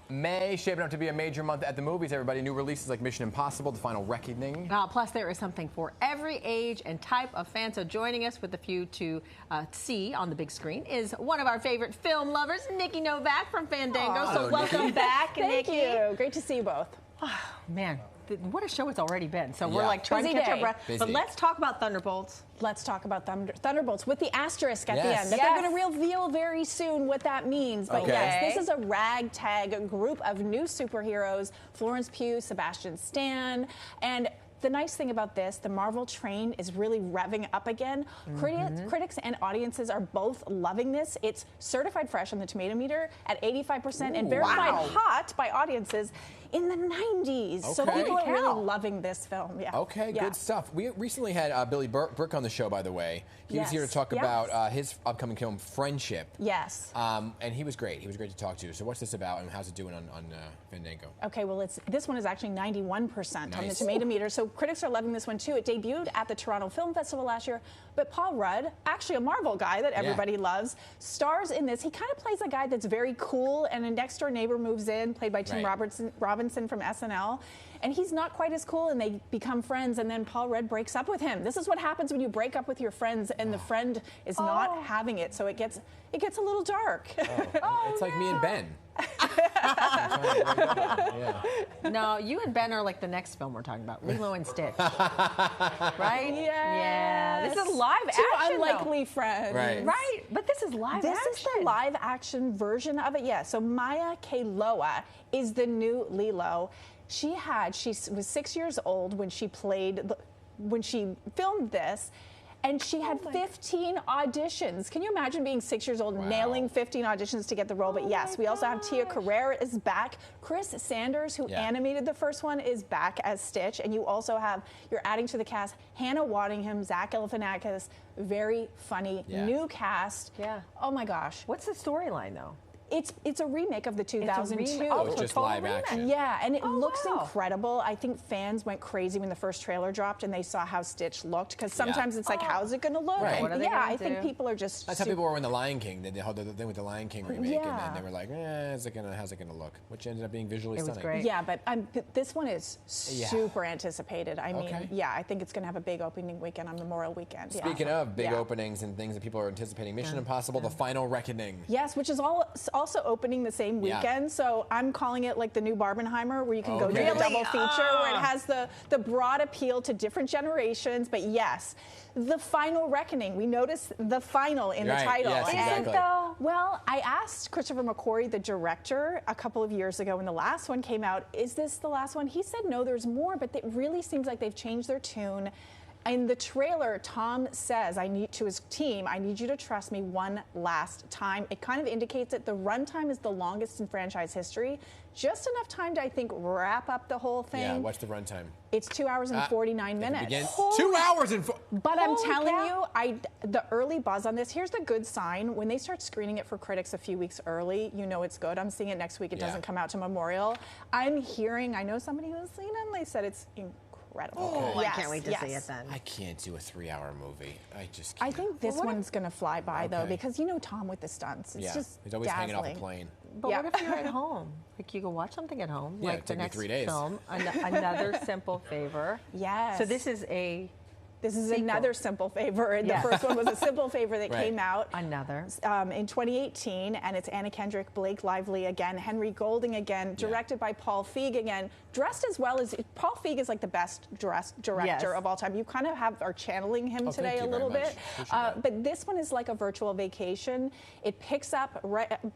May shaping up to be a major month at the movies, everybody. New releases like Mission Impossible, The Final Reckoning. Plus, there is something for every age and type of fan. So joining us with a few to see on the big screen is one of our favorite film lovers, Nikki Novak from Fandango. So welcome back, Nikki. Thank you. Great to see you both. Oh, man, what a show it's already been. So we're like trying to catch our breath. But let's talk about Thunderbolts. Let's talk about Thunderbolts with the asterisk at the end. Yes. They're going to reveal very soon what that means. But yes, this is a ragtag group of new superheroes. Florence Pugh, Sebastian Stan, and the nice thing about this, the Marvel train is really revving up again. Critics and audiences are both loving this. It's certified fresh on the tomato meter at 85% and verified hot by audiences in the 90s. So people are really loving this film. Yeah. Okay, good stuff. We recently had Billy Burke on the show, by the way. He was here to talk about his upcoming film, Friendship. Yes. And he was great. He was great to talk to. So what's this about and how's it doing on Fandango? Okay, well, this one is actually 91% on the tomato meter. So critics are loving this one, too. It debuted at the Toronto Film Festival last year. But Paul Rudd, actually a Marvel guy that everybody loves, stars in this. He kind of plays a guy that's very cool, and a next-door neighbor moves in, played by Tim Robinson from SNL. And he's not quite as cool, and they become friends, and then Paul Rudd breaks up with him. This is what happens when you break up with your friends, and the friend is not having it, so it gets a little dark. It's like me and Ben. No, you and Ben are like the next film we're talking about, Lilo and Stitch. Right? Yeah. This is live action. Two unlikely friends. Right. But this is live action. This is the live action version of it, yeah. So Maya Kaloa is the new Lilo. She was 6 years old when she filmed this. And she had 15 auditions. Can you imagine being 6 years old, nailing 15 auditions to get the role? But yes, we also have Tia Carrere is back. Chris Sanders, who animated the first one, is back as Stitch. And you also you're adding to the cast Hannah Waddingham, Zach Galifianakis. Very funny new cast. Yeah. Oh my gosh. What's the storyline though? It's a remake of the 2002. Oh, it's just live action. Yeah, and it looks incredible. I think fans went crazy when the first trailer dropped and they saw how Stitch looked, because sometimes it's like, how's it going to look? Right. And I think people are just. That's how people were in The Lion King. They had the thing with The Lion King remake, and then they were like, how's it going to look? Which ended up being visually stunning. It was great. Yeah, but this one is super anticipated. I mean, I think it's going to have a big opening weekend on Memorial Weekend. Speaking of big openings and things that people are anticipating, Mission Impossible: The Final Reckoning. Yes, which is also opening the same weekend, so I'm calling it like the new Barbenheimer, where you can go do a double feature, where it has the broad appeal to different generations. But yes, The Final Reckoning. We noticed the final in the title. Yes, exactly. Is it though? Well, I asked Christopher McQuarrie, the director, a couple of years ago when the last one came out, is this the last one? He said no, there's more, but it really seems like they've changed their tune. In the trailer, Tom says, to his team, I need you to trust me one last time. It kind of indicates that the runtime is the longest in franchise history. Just enough time to, I think, wrap up the whole thing. Yeah, what's the runtime? It's 2 hours and 49 minutes. 2 hours and... But I'm telling you, the early buzz on this, here's the good sign. When they start screening it for critics a few weeks early, you know it's good. I'm seeing it next week. It doesn't come out to Memorial. I know somebody who's seen it, and they said it's incredible. I can't wait to see it then. I can't do a 3-hour movie. I just can't. I think this one's going to fly by, though, because you know Tom with the stunts. It's just he's always hanging off a plane. But what if you're at home? Like, you can watch something at home, like the next 3 days. film, Another Simple Favor. Yes. So this is another Simple Favor. The first one was a Simple Favor that came out in 2018, and it's Anna Kendrick, Blake Lively again, Henry Golding again, directed by Paul Feig again, dressed as well as Paul Feig is like the best dressed director of all time. You kind of are channeling him today a little bit, but this one is like a virtual vacation. It picks up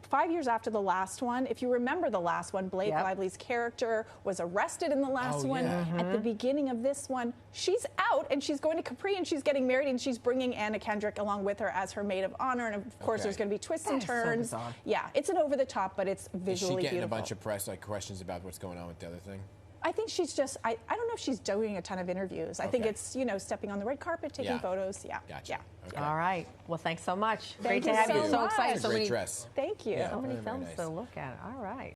5 years after the last one. If you remember the last one, Blake Lively's character was arrested in the last one. At the beginning of this one, she's out and she's going to Capri and she's getting married, and she's bringing Anna Kendrick along with her as her maid of honor, and of course there's going to be twists and turns. So bizarre. Yeah, it's an over the top, but it's visually beautiful. Is she getting a bunch of press questions about what's going on with the other thing? I think she's just, I don't know if she's doing a ton of interviews. I think it's, stepping on the red carpet, taking photos. Gotcha. Okay. All right. Well, thanks so much. Great to have you. So excited. Great dress. Thank you. So many films to look at. All right.